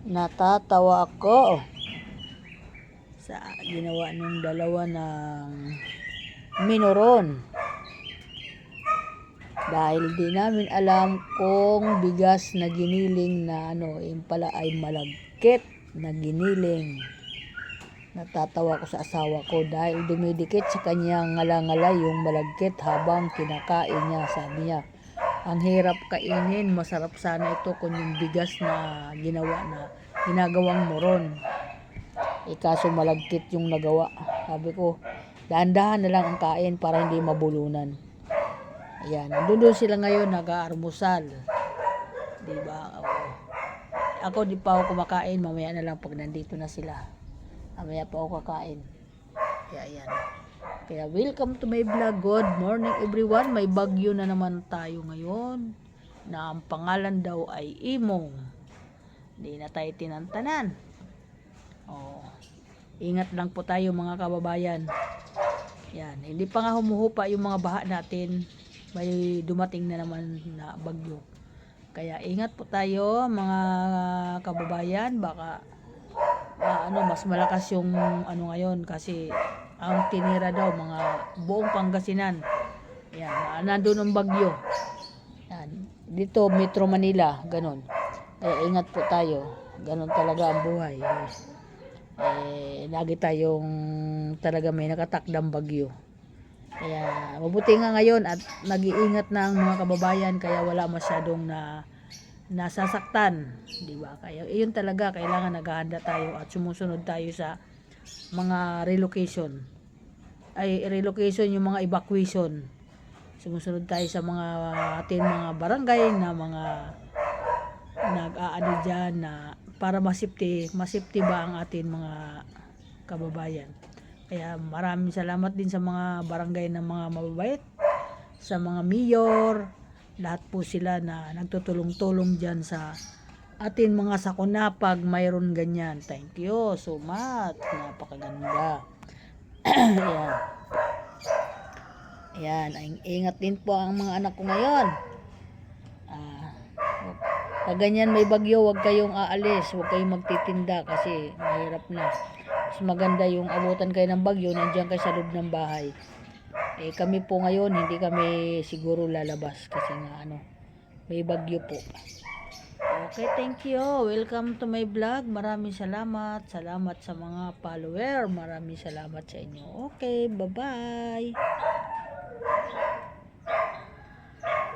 Natatawa ako sa ginawa ng dalawa ng minoron dahil di namin alam kung bigas na giniling na yung pala ay malagkit na giniling. Natatawa ko sa asawa ko dahil dumidikit sa kanyang ngala-ngala yung malagkit habang kinakain niya. Sabi niya, ang hirap kainin, masarap sana ito kung yung bigas na ginagawang moron. Kaso malagkit yung nagawa. Sabi ko, dahan-dahan na lang ang kain para hindi mabulunan. Ayan, nandun sila ngayon nag-aalmusal. Diba? Ako di pa ako kumakain, mamaya na lang pag nandito na sila. Mamaya pa ako kakain. Kaya ayan. Kaya welcome to my vlog. Good morning everyone. May bagyo na naman tayo ngayon na ang pangalan daw ay Imong. Hindi na tayo tinantanan. Ingat lang po tayo mga kababayan. Yan, hindi pa nga humuhupa yung mga baha natin. May dumating na naman na bagyo. Kaya ingat po tayo mga kababayan. Baka mas malakas yung ngayon kasi ang tinira daw mga buong Pangasinan. Yan, nandun ang bagyo. Yan, dito Metro Manila, ganun. Kaya ingat po tayo. Ganun talaga ang buhay. Lagi tayong talaga may nakatakdang bagyo. Kaya mabuti nga ngayon at nag-iingat na ang mga kababayan kaya wala masyadong nasasaktan, di ba? Kaya iyon talaga kailangan naghahanda tayo at sumusunod tayo sa mga relocation. Yung mga evacuation. Sumusunod tayo sa mga ating mga barangay na mga nag-aano dyan na para masipti ba ang ating mga kababayan. Kaya maraming salamat din sa mga barangay ng mga mababait, sa mga mayor, lahat po sila na nagtutulong-tulong dyan sa ating mga sakuna pag mayroon ganyan. Thank you so much. Napakaganda. Ayan. Ayan. Ingat din po ang mga anak ko ngayon. Pag ganyan may bagyo, huwag kayong aalis, huwag kayong magtitinda kasi mahirap na. Mas maganda yung abutan kayo ng bagyo, nandiyan kayo sa loob ng bahay. Kami po ngayon, hindi kami siguro lalabas kasi nga may bagyo po. Okay, thank you. Welcome to my vlog. Maraming salamat. Salamat sa mga follower. Maraming salamat sa inyo. Okay, bye-bye.